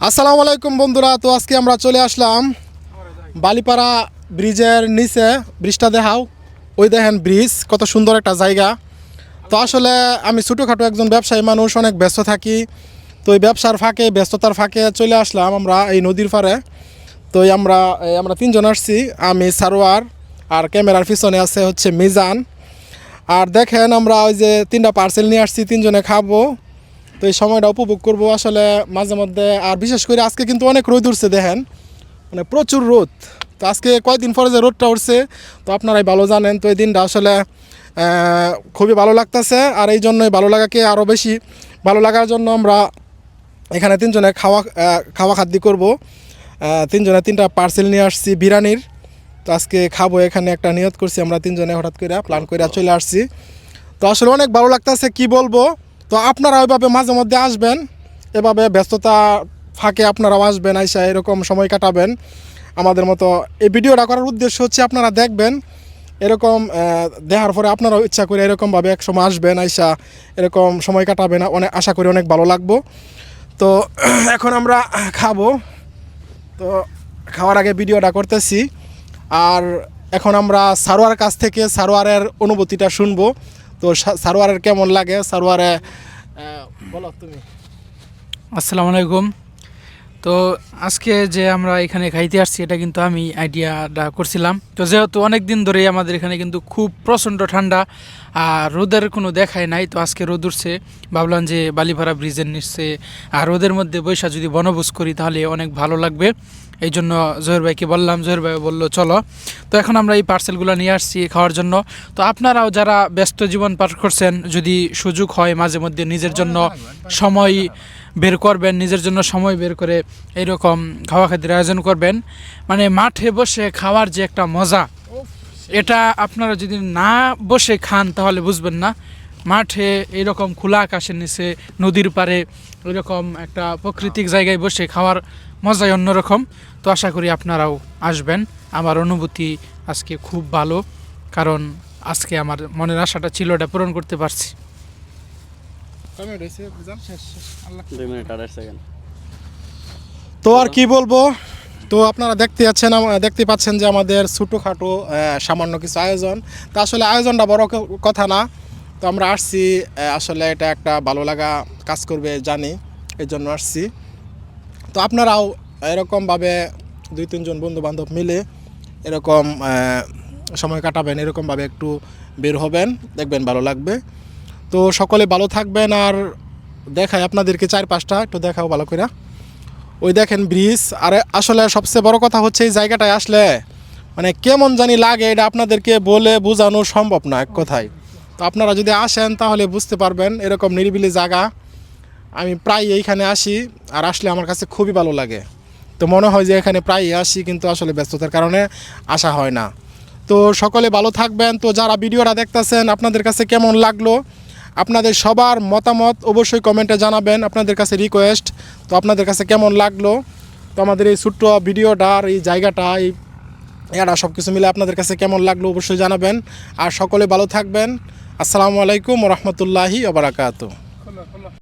আসসালামু আলাইকুম বন্ধুরা। তো আজকে আমরা চলে আসলাম বালিপাড়া ব্রিজের নিচে। ব্রিজটা দেখাও, ওই দেখেন ব্রিজ, কত সুন্দর একটা জায়গা। তো আসলে আমি ছোটোখাটো একজন ব্যবসায়ী মানুষ, অনেক ব্যস্ত থাকি। তো এই ব্যবসার ফাঁকে, ব্যস্ততার ফাঁকে চলে আসলাম আমরা এই নদীর পাড়ে। তো আমরা তিনজন আসছি, আমি সারোয়ার, আর ক্যামেরার পিছনে আছে হচ্ছে মিজান। আর দেখেন আমরা ওই যে 3টা পার্সেল নিয়ে আসছি, তিনজনে খাবো। তো এই সময়টা উপভোগ করবো আসলে মাঝে মধ্যে। আর বিশেষ করে আজকে কিন্তু অনেক রোদ উঠছে, দেখেন মানে প্রচুর রোদ। তো আজকে কয়েকদিন পরে যে রোদটা উঠছে, তো আপনারাই ভালো জানেন। তো এই দিনটা আসলে খুবই ভালো লাগতেছে। আর এই জন্যই ভালো লাগাকে আরও বেশি ভালো লাগার জন্য আমরা এখানে তিনজনে খাওয়া খাদ্য করবো। তিনজনে 3টা পার্সেল নিয়ে আসছি বিরিয়ানির। তো আজকে খাবো, এখানে একটা নিয়ত করছি আমরা তিনজনে, হঠাৎ করে প্ল্যান করে চলে আসছি। তো আসলে অনেক ভালো লাগতেছে, কি বলবো। তো আপনারা ওইভাবে মাঝে মধ্যে আসবেন, এভাবে ব্যস্ততা ফাঁকে আপনারাও আসবেন, আইসা এরকম সময় কাটাবেন আমাদের মতো। এই ভিডিওটা করার উদ্দেশ্য হচ্ছে আপনারা দেখবেন, এরকম দেখার পরে আপনারাও ইচ্ছা করে এরকমভাবে এক সময় আসবেন, আইসা এরকম সময় কাটাবেন। অনেক আশা করি অনেক ভালো লাগবো। তো এখন আমরা খাবো। তো খাওয়ার আগে ভিডিওটা করতেছি। আর এখন আমরা সারোয়ার কাছ থেকে সারোয়ারের অনুভূতিটা শুনবো। তো সারোয়ারের কেমন লাগে, সারোয়ারে বলো তুমি। আসসালামু আলাইকুম। তো আজকে যে আমরা এখানে খাইতে আসছি, এটা কিন্তু আমি আইডিয়াটা করছিলাম। তো যেহেতু অনেক দিন ধরেই আমাদের এখানে কিন্তু খুব প্রচণ্ড ঠান্ডা, আর রোদের কোনো দেখাই নাই। তো আজকে রোদ উঠছে, ভাবলাম যে বালিপাড়া ব্রিজের নিচে আর রোদের মধ্যে বৈশা যদি বনভোজ করি তাহলে অনেক ভালো লাগবে। এই জন্য জহির ভাইকে বললাম, জহির ভাই বললো চলো। তো এখন আমরা এই পার্সেলগুলো নিয়ে আসছি খাওয়ার জন্য। তো আপনারাও যারা ব্যস্ত জীবন পার করছেন, যদি সুযোগ হয় মাঝে মধ্যে নিজের জন্য সময় বের করবেন, নিজের জন্য সময় বের করে এইরকম খাওয়া খাদ্যের আয়োজন করবেন। মানে মাঠে বসে খাওয়ার যে একটা মজা, এটা আপনারা যদি না বসে খান তাহলে বুঝবেন না। মাঠে এইরকম খোলা আকাশের নিচে নদীর পাড়ে এরকম একটা প্রাকৃতিক জায়গায় বসে খাওয়ার মজাই অন্যরকম। তো আশা করি আপনারাও আসবেন। আমার অনুভূতি আজকে খুব ভালো, কারণ আজকে আমার মনের আশাটা ছিল, এটা পূরণ করতে পারছি। তো আর কি বলবো। তো আপনারা দেখতে পাচ্ছেন যে আমাদের ছোটোখাটো সামান্য কিছু আয়োজন। তো আসলে আয়োজনটা বড় কথা না। তো আমরা আসছি, আসলে এটা একটা ভালো লাগা কাজ করবে জানি, এই জন্য আসছি। তো আপনারাও এরকমভাবে 2-3 জন বন্ধু বান্ধব মিলে এরকম সময় কাটাবেন, এরকমভাবে একটু বের হবেন, দেখবেন ভালো লাগবে। তো সকলে ভালো থাকবেন। আর দেখাই আপনাদেরকে 4-5টা একটু দেখাও ভালো করে। ওই দেখেন ব্রিজ। আর আসলে সবচেয়ে বড় কথা হচ্ছে এই জায়গাটায় আসলে মানে কেমন জানি লাগে, এটা আপনাদেরকে বলে বোঝানো সম্ভব না এক কথায়। তো আপনারা যদি আসেন তাহলে বুঝতে পারবেন, এরকম নিরিবিলি জায়গা। আমি প্রায় এইখানে আসি, আর আসলে আমার কাছে খুবই ভালো লাগে। তো মনে হয় যে এখানে প্রায়ই আসি, কিন্তু আসলে ব্যস্ততার কারণে আসা হয় না। তো সকলে ভালো থাকবেন। তো যারা ভিডিওটা দেখতেছেন, আপনাদের কাছে কেমন লাগলো, আপনাদের সবার মতামত অবশ্যই কমেন্টে জানাবেন। আপনাদের কাছে রিকোয়েস্ট, তো আপনাদের কাছে কেমন লাগলো, তো আমাদের এই ছোট্ট ভিডিওটা আর এই জায়গাটা, এটা সব কিছু মিলে আপনাদের কাছে কেমন লাগলো অবশ্যই জানাবেন। আর সকলে ভালো থাকবেন। আসসালামু আলাইকুম ওয়া রাহমাতুল্লাহি ওয়া বারাকাতুহু।